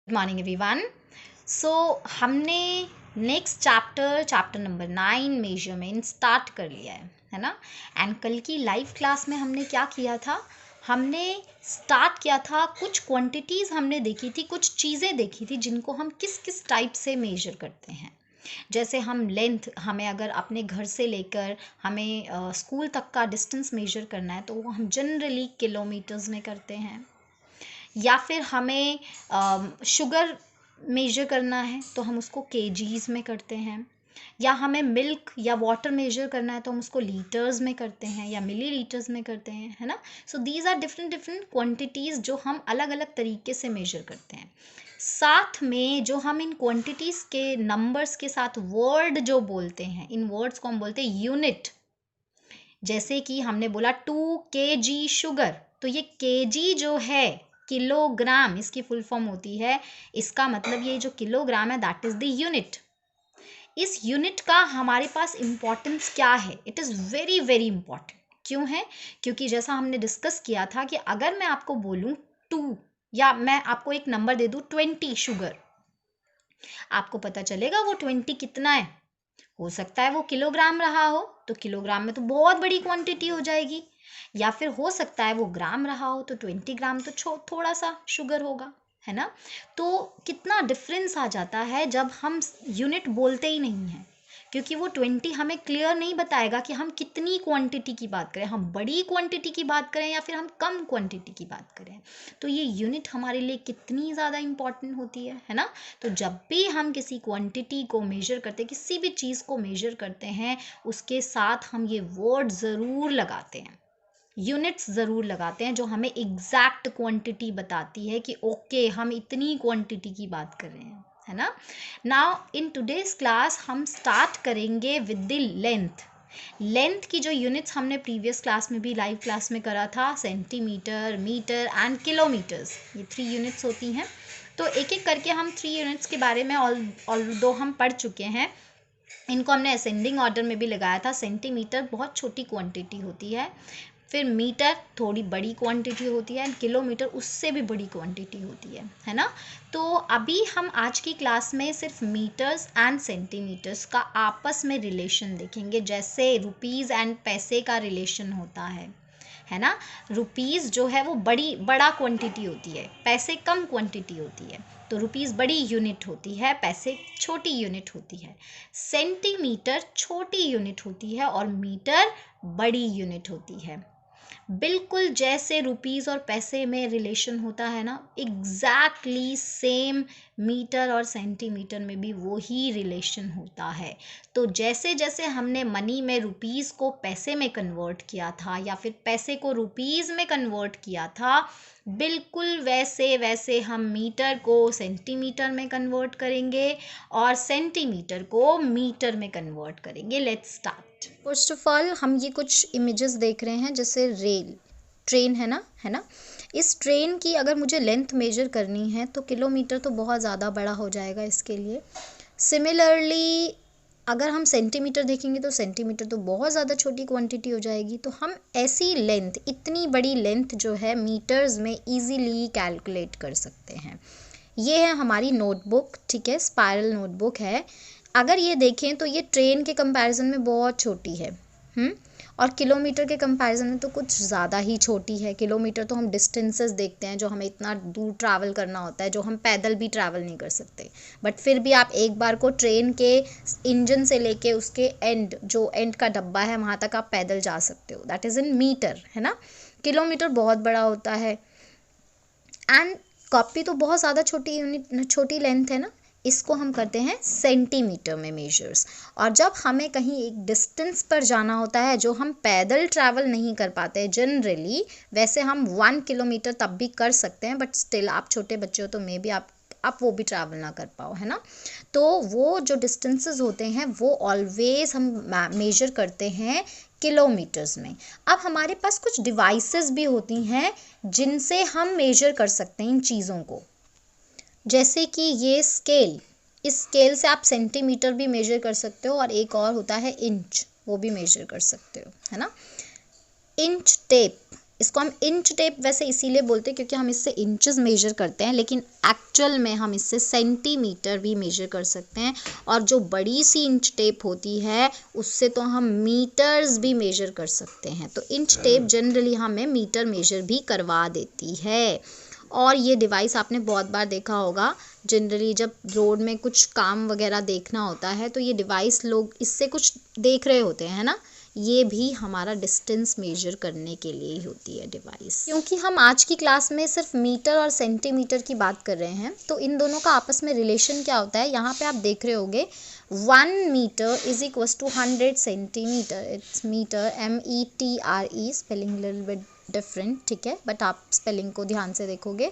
Good morning everyone. So हमने next chapter number 9 measurement start कर लिया है ना। एंड कल की लाइव क्लास में हमने क्या किया था, हमने स्टार्ट किया था, कुछ क्वांटिटीज़ हमने देखी थी, कुछ चीज़ें देखी थी जिनको हम किस किस टाइप से मेजर करते हैं। जैसे हम लेंथ, हमें अगर अपने घर से लेकर हमें स्कूल तक का डिस्टेंस मेजर करना है तो वो हम जनरली किलोमीटर्स में करते हैं। या फिर हमें शुगर मेजर करना है तो हम उसको केजीज़ में करते हैं। या हमें मिल्क या वाटर मेजर करना है तो हम उसको लीटर्स में करते हैं या मिलीलीटर्स में करते हैं, है ना। So these are different different quantities जो हम अलग अलग तरीके से मेजर करते हैं। साथ में जो हम इन क्वांटिटीज़ के नंबर्स के साथ वर्ड जो बोलते हैं, इन वर्ड्स को हम बोलते हैं यूनिट। जैसे कि हमने बोला 2 kg शुगर, तो ये केजी जो है किलोग्राम, इसकी फुल फॉर्म होती है। इसका मतलब ये जो किलोग्राम है दैट इज़ द यूनिट। इस यूनिट का हमारे पास इम्पॉर्टेंस क्या है? It is very very important. क्यों है? क्योंकि जैसा हमने डिस्कस किया था कि अगर मैं आपको बोलूँ 2, या मैं आपको एक नंबर दे दूँ 20 शुगर, आपको पता चलेगा वो 20 कितना है। हो सकता है वो किलोग्राम रहा हो, तो किलोग्राम में तो बहुत बड़ी क्वांटिटी हो जाएगी। या फिर हो सकता है वो ग्राम रहा हो, तो 20 ग्राम तो थोड़ा सा शुगर होगा, है ना। तो कितना डिफरेंस आ जाता है जब हम यूनिट बोलते ही नहीं हैं, क्योंकि वो 20 हमें क्लियर नहीं बताएगा कि हम कितनी क्वांटिटी की बात करें, हम बड़ी क्वांटिटी की बात करें या फिर हम कम क्वांटिटी की बात करें। तो ये यूनिट हमारे लिए कितनी ज़्यादा इम्पॉर्टेंट होती है ना। तो जब भी हम किसी क्वांटिटी को मेजर करते हैं, किसी भी चीज़ को मेजर करते हैं, उसके साथ हम ये वर्ड ज़रूर लगाते हैं, यूनिट्स ज़रूर लगाते हैं, जो हमें एग्जैक्ट क्वांटिटी बताती है कि ओके हम इतनी क्वांटिटी की बात कर रहे हैं, है ना। नाउ इन टुडेज क्लास हम स्टार्ट करेंगे विद द लेंथ। लेंथ की जो यूनिट्स हमने प्रीवियस क्लास में भी लाइव क्लास में करा था, सेंटीमीटर, मीटर एंड किलोमीटर्स, ये 3 यूनिट्स होती हैं। तो एक एक करके हम 3 यूनिट्स के बारे में ऑल्दो हम पढ़ चुके हैं। इनको हमने असेंडिंग ऑर्डर में भी लगाया था। सेंटीमीटर बहुत छोटी क्वांटिटी होती है, फिर मीटर थोड़ी बड़ी क्वांटिटी होती है, एंड किलोमीटर उससे भी बड़ी क्वांटिटी होती है ना। तो अभी हम आज की क्लास में सिर्फ मीटर्स एंड सेंटीमीटर्स का आपस में रिलेशन देखेंगे, जैसे रुपीज़ एंड पैसे का रिलेशन होता है ना। रुपीज़ जो है वो बड़ा क्वांटिटी होती है, पैसे कम क्वांटिटी होती है। तो रुपीज़ बड़ी यूनिट होती है, पैसे छोटी यूनिट होती है। सेंटीमीटर छोटी यूनिट होती है और मीटर बड़ी यूनिट होती है। बिल्कुल जैसे रुपीज़ और पैसे में रिलेशन होता है ना, एग्जैक्टली सेम मीटर और सेंटीमीटर में भी वो ही रिलेशन होता है। तो जैसे जैसे हमने मनी में रुपीज़ को पैसे में कन्वर्ट किया था, या फिर पैसे को रुपीज़ में कन्वर्ट किया था, बिल्कुल वैसे वैसे हम मीटर को सेंटीमीटर में कन्वर्ट करेंगे और सेंटीमीटर को मीटर में कन्वर्ट करेंगे। Let's start. First of all हम ये कुछ इमेजेस देख रहे हैं, जैसे ट्रेन है ना। इस ट्रेन की अगर मुझे लेंथ मेजर करनी है तो किलोमीटर तो बहुत ज़्यादा बड़ा हो जाएगा इसके लिए। सिमिलरली अगर हम सेंटीमीटर देखेंगे तो सेंटीमीटर तो बहुत ज़्यादा छोटी क्वांटिटी हो जाएगी। तो हम ऐसी लेंथ, इतनी बड़ी लेंथ जो है मीटर्स में इजीली कैलकुलेट कर सकते हैं। ये है हमारी नोटबुक, ठीक है, स्पाइरल नोटबुक है। अगर ये देखें तो ये ट्रेन के कंपैरिजन में बहुत छोटी है, और किलोमीटर के कंपैरिजन में तो कुछ ज़्यादा ही छोटी है। किलोमीटर तो हम डिस्टेंसेस देखते हैं, जो हमें इतना दूर ट्रैवल करना होता है, जो हम पैदल भी ट्रैवल नहीं कर सकते। बट फिर भी आप एक बार को ट्रेन के इंजन से लेके उसके जो एंड का डब्बा है वहाँ तक आप पैदल जा सकते हो, दैट इज़ इन मीटर, है ना। किलोमीटर बहुत बड़ा होता है। एंड कॉपी तो बहुत ज़्यादा छोटी लेंथ है ना, इसको हम करते हैं सेंटीमीटर में मेजर्स। और जब हमें कहीं एक डिस्टेंस पर जाना होता है जो हम पैदल ट्रैवल नहीं कर पाते जनरली, वैसे हम 1 किलोमीटर तब भी कर सकते हैं, बट स्टिल आप छोटे बच्चे हो तो मे बी आप वो भी ट्रैवल ना कर पाओ, है ना। तो वो जो डिस्टेंसेस होते हैं वो ऑलवेज हम मेजर करते हैं किलोमीटर्स में। अब हमारे पास कुछ डिवाइसेस भी होती हैं जिनसे हम मेजर कर सकते हैं इन चीज़ों को, जैसे कि ये स्केल। इस स्केल से आप सेंटीमीटर भी मेजर कर सकते हो, और एक और होता है इंच, वो भी मेजर कर सकते हो, है ना। इंच टेप, इसको हम इंच टेप वैसे इसीलिए बोलते हैं क्योंकि हम इससे इंचेस मेजर करते हैं, लेकिन एक्चुअल में हम इससे सेंटीमीटर भी मेजर कर सकते हैं। और जो बड़ी सी इंच टेप होती है उससे तो हम मीटर्स भी मेजर कर सकते हैं। तो इंच टेप जनरली हमें मीटर मेजर भी करवा देती है। और ये डिवाइस आपने बहुत बार देखा होगा, जनरली जब रोड में कुछ काम वगैरह देखना होता है तो ये डिवाइस लोग इससे कुछ देख रहे होते हैं, है ना। ये भी हमारा डिस्टेंस मेजर करने के लिए ही होती है डिवाइस। क्योंकि हम आज की क्लास में सिर्फ मीटर और सेंटीमीटर की बात कर रहे हैं, तो इन दोनों का आपस में रिलेशन क्या होता है, यहाँ पे आप देख रहे होगे 1 metre is equal to 100 centimetre. It's metre, METRE, spelling little bit different, ठीक है, बट आप स्पेलिंग को ध्यान से देखोगे।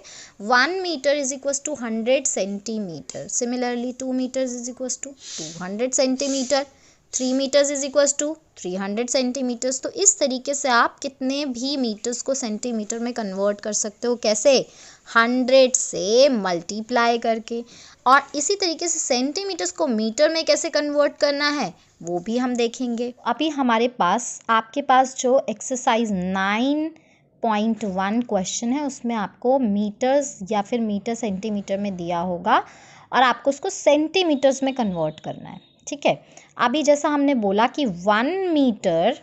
1 metre is equal to 100 centimetre. Similarly 2 metres is equal to 200 centimetre. 3 metres is equal to 300 centimetres. तो इस तरीके से आप कितने भी मीटर्स को सेंटीमीटर में कन्वर्ट कर सकते हो। कैसे? 100 से मल्टीप्लाई करके। और इसी तरीके से सेंटीमीटर्स को मीटर में कैसे कन्वर्ट करना है वो भी हम देखेंगे। अभी हमारे पास, आपके पास जो एक्सरसाइज 9.1 क्वेश्चन है उसमें आपको मीटर्स या फिर मीटर सेंटीमीटर में दिया होगा और आपको उसको सेंटीमीटर्स में कन्वर्ट करना है, ठीक है। अभी जैसा हमने बोला कि 1 metre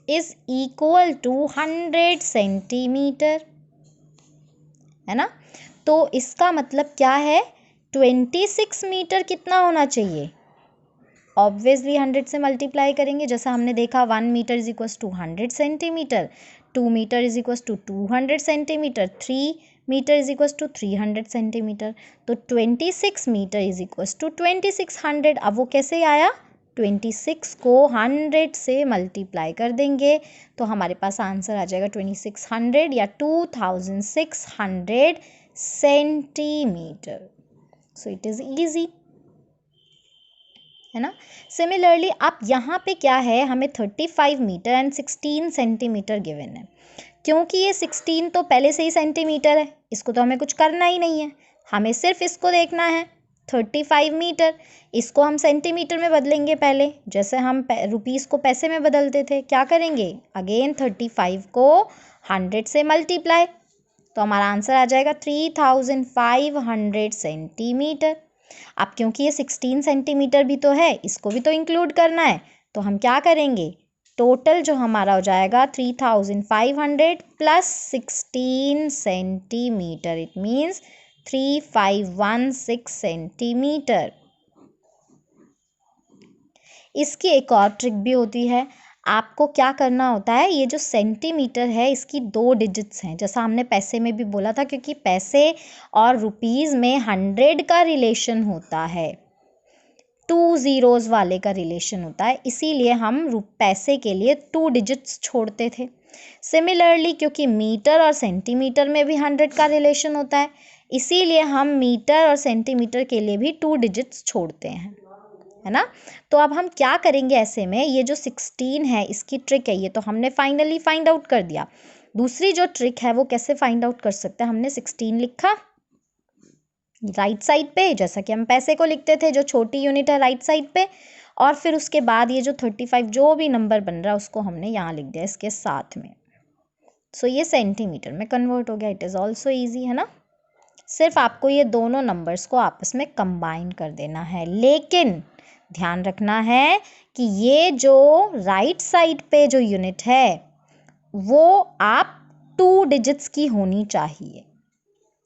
is equal to 100 centimetre, है ना। तो इसका मतलब क्या है, 26 मीटर कितना होना चाहिए। ऑब्वियसली 100 से मल्टीप्लाई करेंगे। जैसा हमने देखा 1 metre is equal to 100 centimetre, 2 metre is equal to 200 centimetre, 3 metre is equal to 300 centimetre. तो 26 मीटर इज इक्वल टू 2600। अब वो कैसे आया, 26 को 100 से मल्टीप्लाई कर देंगे तो हमारे पास आंसर आ जाएगा 2600 या 2600 centimetre. So it is easy, है ना। सिमिलरली आप यहाँ पे क्या है, हमें 35 मीटर एंड 16 सेंटीमीटर गिवन है। क्योंकि ये 16 तो पहले से ही सेंटीमीटर है, इसको तो हमें कुछ करना ही नहीं है, हमें सिर्फ इसको देखना है। 35 मीटर, इसको हम सेंटीमीटर में बदलेंगे। पहले जैसे हम रुपीज़ को पैसे में बदलते थे, क्या करेंगे, अगेन 35 को 100 से मल्टीप्लाई, तो हमारा आंसर आ जाएगा 3500 सेंटीमीटर। अब क्योंकि ये 16 सेंटीमीटर भी तो है, इसको भी तो इंक्लूड करना है, तो हम क्या करेंगे, टोटल जो हमारा हो जाएगा 3500 plus 16 centimetre, it means 3516 centimetre. इसकी एक और ट्रिक भी होती है। आपको क्या करना होता है, ये जो सेंटीमीटर है इसकी 2 डिजिट्स हैं, जैसा हमने पैसे में भी बोला था, क्योंकि पैसे और रुपीज़ में 100 का रिलेशन होता है, 2 ज़ीरोज़ वाले का रिलेशन होता है, इसीलिए हम पैसे के लिए 2 डिजिट्स छोड़ते थे। सिमिलरली क्योंकि मीटर और सेंटीमीटर में भी 100 का रिलेशन होता है, इसीलिए हम मीटर और सेंटीमीटर के लिए भी 2 डिजिट्स छोड़ते हैं, है ना। तो अब हम क्या करेंगे ऐसे में, ये जो 16 है इसकी ट्रिक है, ये तो हमने फाइनली फाइंड आउट कर दिया। दूसरी जो ट्रिक है वो कैसे फाइंड आउट कर सकते हैं, हमने 16 लिखा राइट साइड पे, जैसा कि हम पैसे को लिखते थे, जो छोटी यूनिट है राइट साइड पे, और फिर उसके बाद ये जो 35 जो भी नंबर बन रहा है उसको हमने यहाँ लिख दिया इसके साथ में। सो ये सेंटीमीटर में कन्वर्ट हो गया। इट इज़ ऑल्सो ईजी, है ना। सिर्फ आपको ये दोनों नंबर्स को आपस में कंबाइन कर देना है, लेकिन ध्यान रखना है कि ये जो राइट साइड पे जो यूनिट है वो आप 2 डिजिट्स की होनी चाहिए,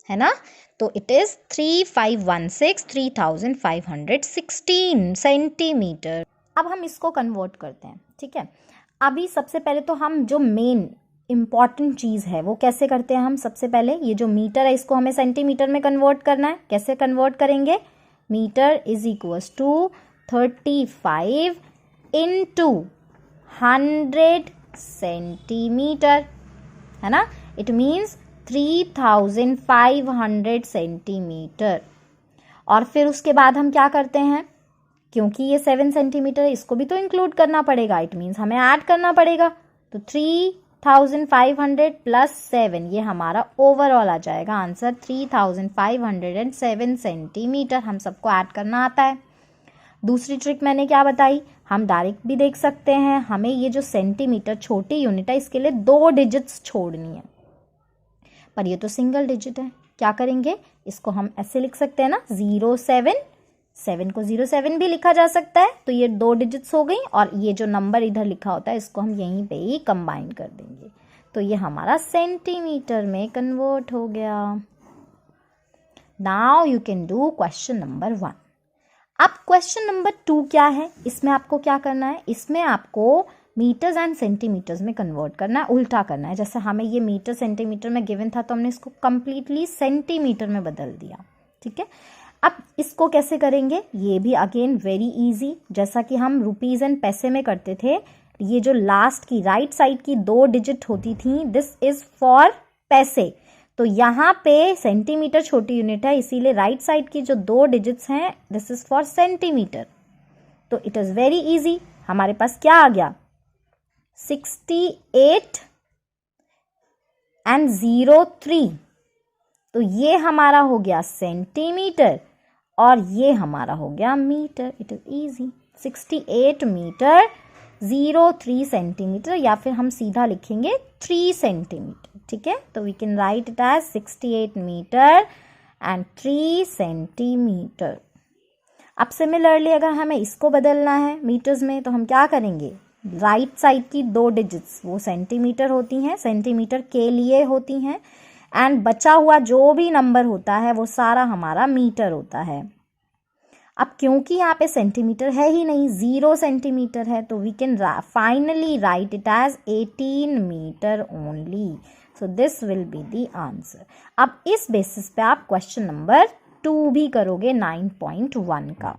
है ना। तो इट इज़ 3516 सेंटीमीटर। अब हम इसको कन्वर्ट करते हैं, ठीक है। अभी सबसे पहले तो हम जो मेन इम्पॉर्टेंट चीज़ है वो कैसे करते हैं, हम सबसे पहले ये जो मीटर है इसको हमें सेंटीमीटर में कन्वर्ट करना है। कैसे कन्वर्ट करेंगे, metre is equals to 35 into 100 centimetre, है ना। It means 3500 centimetre. और फिर उसके बाद हम क्या करते हैं, क्योंकि ये 7 सेंटीमीटर है इसको भी तो इंक्लूड करना पड़ेगा, इट मीन्स हमें ऐड करना पड़ेगा। तो 3500 प्लस 7, ये हमारा ओवरऑल आ जाएगा आंसर 3507 सेंटीमीटर। हम सबको ऐड करना आता है। दूसरी ट्रिक मैंने क्या बताई, हम डायरेक्ट भी देख सकते हैं, हमें ये जो सेंटीमीटर छोटी यूनिट है इसके लिए 2 डिजिट्स छोड़नी है, पर ये तो सिंगल डिजिट है, क्या करेंगे, इसको हम ऐसे लिख सकते हैं ना 07, 7 को 07 भी लिखा जा सकता है, तो ये 2 डिजिट्स हो गई, और ये जो नंबर इधर लिखा होता है इसको हम यहीं पे ही कंबाइन कर देंगे, तो ये हमारा सेंटीमीटर में कन्वर्ट हो गया। Now you can do question number 1। अब क्वेश्चन नंबर 2 क्या है, इसमें आपको क्या करना है, इसमें आपको मीटर्स एंड सेंटीमीटर्स में कन्वर्ट करना है, उल्टा करना है। जैसे हमें ये मीटर सेंटीमीटर में गिवन था तो हमने इसको कंप्लीटली सेंटीमीटर में बदल दिया, ठीक है। अब इसको कैसे करेंगे, ये भी अगेन वेरी इजी, जैसा कि हम रुपीज़ एंड पैसे में करते थे। ये जो लास्ट की राइट साइड की 2 डिजिट होती थी, दिस इज फॉर पैसे, तो यहाँ पे सेंटीमीटर छोटी यूनिट है, इसीलिए राइट साइड की जो 2 डिजिट्स हैं दिस इज फॉर सेंटीमीटर। तो इट इज़ वेरी इजी, हमारे पास क्या आ गया 68 एंड 03, तो ये हमारा हो गया सेंटीमीटर और ये हमारा हो गया metre. It is easy, 68 metre 03 centimetre, या फिर हम सीधा लिखेंगे 3 सेंटीमीटर, ठीक है। तो we can write it as 68 metre and 3 centimetre. अब सिमिलरली अगर हमें इसको बदलना है मीटर्स में, तो हम क्या करेंगे, राइट साइड की 2 डिजिट्स वो सेंटीमीटर होती हैं, सेंटीमीटर के लिए होती हैं, एंड बचा हुआ जो भी नंबर होता है वो सारा हमारा मीटर होता है। अब क्योंकि यहाँ पे सेंटीमीटर है ही नहीं, 0 सेंटीमीटर है, तो we can finally write it as 18 metre only. So this will be the answer. अब इस बेसिस पे आप क्वेश्चन नंबर 2 भी करोगे 9.1 का।